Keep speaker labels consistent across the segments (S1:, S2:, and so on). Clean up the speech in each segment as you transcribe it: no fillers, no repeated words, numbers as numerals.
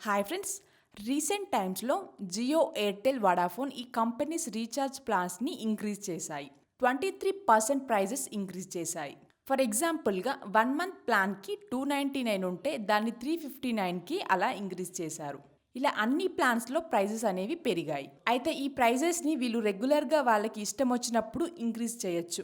S1: Hi friends, recent టైమ్స్లో Jio, Airtel, Vodafone ఈ companies recharge ప్లాన్స్ని increase చేశాయి. 23% ప్రైజెస్ ఇంక్రీజ్ చేశాయి. ఫర్ ఎగ్జాంపుల్గా 1 మంత్ ప్లాన్కి 299 ఉంటే దాన్ని 359కి అలా ఇంక్రీజ్ చేశారు. ఇలా అన్ని ప్లాన్స్లో ప్రైజెస్ అనేవి పెరిగాయి. అయితే ఈ ప్రైజెస్ని వీళ్ళు రెగ్యులర్గా వాళ్ళకి ఇష్టం వచ్చినప్పుడు ఇంక్రీజ్ చేయొచ్చు,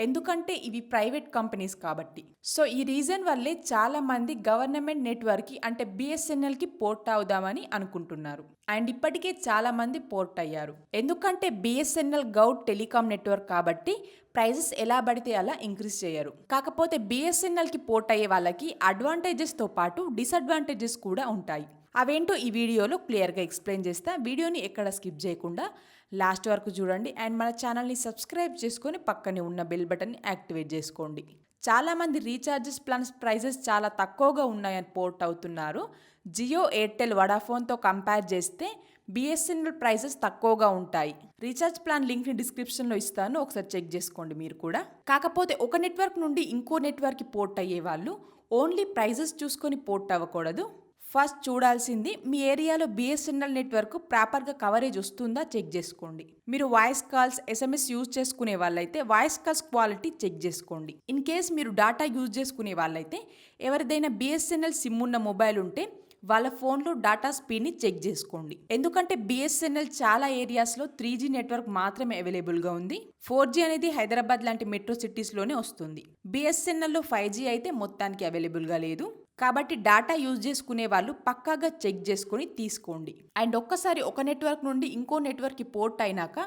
S1: ఎందుకంటే ఇవి ప్రైవేట్ కంపెనీస్ కాబట్టి. సో ఈ రీజన్ వల్లే చాలా మంది గవర్నమెంట్ నెట్వర్క్కి అంటే బిఎస్ఎన్ఎల్కి పోర్ట్ అవుదామని అనుకుంటున్నారు. అండ్ ఇప్పటికే చాలా మంది పోర్ట్ అయ్యారు, ఎందుకంటే బిఎస్ఎన్ఎల్ గౌడ్ టెలికాం నెట్వర్క్ కాబట్టి ప్రైజెస్ ఎలా పడితే అలా ఇంక్రీజ్ చేయరు. కాకపోతే బిఎస్ఎన్ఎల్కి పోర్ట్ అయ్యే వాళ్ళకి అడ్వాంటేజెస్తో పాటు డిసడ్వాంటేజెస్ కూడా ఉంటాయి. అవేంటో ఈ వీడియోలో క్లియర్గా ఎక్స్ప్లెయిన్ చేస్తా. వీడియోని ఎక్కడ స్కిప్ చేయకుండా లాస్ట్ వరకు చూడండి. అండ్ మన ఛానల్ని సబ్స్క్రైబ్ చేసుకొని పక్కనే ఉన్న బెల్ బటన్ని యాక్టివేట్ చేసుకోండి. చాలామంది రీఛార్జెస్ ప్లాన్స్ ప్రైజెస్ చాలా తక్కువగా ఉన్నాయని పోర్ట్ అవుతున్నారు. జియో, ఎయిర్టెల్, వడాఫోన్తో కంపేర్ చేస్తే బిఎస్ఎన్ఎల్ ప్రైజెస్ తక్కువగా ఉంటాయి. రీఛార్జ్ ప్లాన్ లింక్ని డిస్క్రిప్షన్లో ఇస్తాను, ఒకసారి చెక్ చేసుకోండి మీరు కూడా. కాకపోతే ఒక నెట్వర్క్ నుండి ఇంకో నెట్వర్క్కి పోర్ట్ అయ్యే వాళ్ళు ఓన్లీ ప్రైజెస్ చూసుకొని పోర్ట్ అవ్వకూడదు. ఫస్ట్ చూడాల్సింది మీ ఏరియాలో బిఎస్ఎన్ఎల్ నెట్వర్క్ ప్రాపర్గా కవరేజ్ వస్తుందా చెక్ చేసుకోండి. మీరు వాయిస్ కాల్స్, ఎస్ఎంఎస్ యూజ్ చేసుకునే వాళ్ళైతే వాయిస్ కాల్స్ క్వాలిటీ చెక్ చేసుకోండి. ఇన్ కేస్ మీరు డేటా యూజ్ చేసుకునే వాళ్ళైతే ఎవరిదైనా బిఎస్ఎన్ఎల్ సిమ్ ఉన్న మొబైల్ ఉంటే వాళ్ళ ఫోన్లో డేటా స్పీడ్ని చెక్ చేసుకోండి. ఎందుకంటే బిఎస్ఎన్ఎల్ చాలా ఏరియాస్లో 3G నెట్వర్క్ మాత్రమే అవైలబుల్గా ఉంది. 4G అనేది హైదరాబాద్ లాంటి మెట్రో సిటీస్లోనే వస్తుంది. బిఎస్ఎన్ఎల్లో 5G అయితే మొత్తానికి అవైలబుల్గా లేదు. కాబట్టి డేటా యూజ్ చేసుకునే వాళ్ళు పక్కాగా చెక్ చేసుకొని తీసుకోండి. అండ్ ఒక్కసారి ఒక నెట్వర్క్ నుండి ఇంకో నెట్వర్క్కి పోర్ట్ అయినాక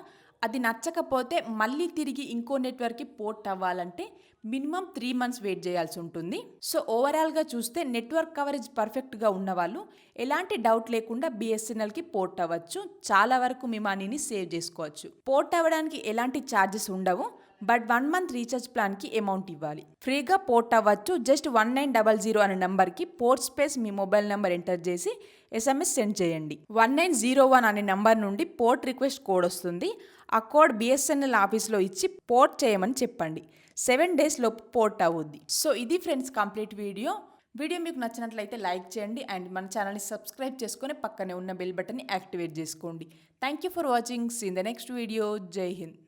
S1: అది నచ్చకపోతే మళ్ళీ తిరిగి ఇంకో నెట్వర్క్కి పోర్ట్ అవ్వాలంటే మినిమం 3 months వెయిట్ చేయాల్సి ఉంటుంది. సో ఓవరాల్గా చూస్తే నెట్వర్క్ కవరేజ్ పర్ఫెక్ట్గా ఉన్న వాళ్ళు ఎలాంటి డౌట్ లేకుండా బిఎస్ఎన్ఎల్కి పోర్ట్ అవ్వచ్చు. చాలా వరకు మీ మనీని సేవ్ చేసుకోవచ్చు. పోర్ట్ అవ్వడానికి ఎలాంటి ఛార్జెస్ ఉండవు, బట్ 1 month రీఛార్జ్ ప్లాన్కి అమౌంట్ ఇవ్వాలి. ఫ్రీగా పోర్ట్ అవ్వచ్చు. జస్ట్ 1900 అనే నెంబర్కి పోర్ట్ స్పేస్ మీ మొబైల్ నెంబర్ ఎంటర్ చేసి ఎస్ఎంఎస్ సెండ్ చేయండి. 1901 అనే నెంబర్ నుండి పోర్ట్ రిక్వెస్ట్ కోడ్ వస్తుంది. ఆ కోడ్ బిఎస్ఎన్ఎల్ ఆఫీస్లో ఇచ్చి పోర్ట్ చేయమని చెప్పండి. 7 days లోపు పోర్ట్ అవుద్ది. సో ఇది ఫ్రెండ్స్ కంప్లీట్ వీడియో. మీకు నచ్చినట్లయితే లైక్ చేయండి అండ్ మన ఛానల్ని సబ్స్క్రైబ్ చేసుకొని పక్కనే ఉన్న బెల్ బటన్ని యాక్టివేట్ చేసుకోండి. Thank you for watching. See in the next video. జై హింద్.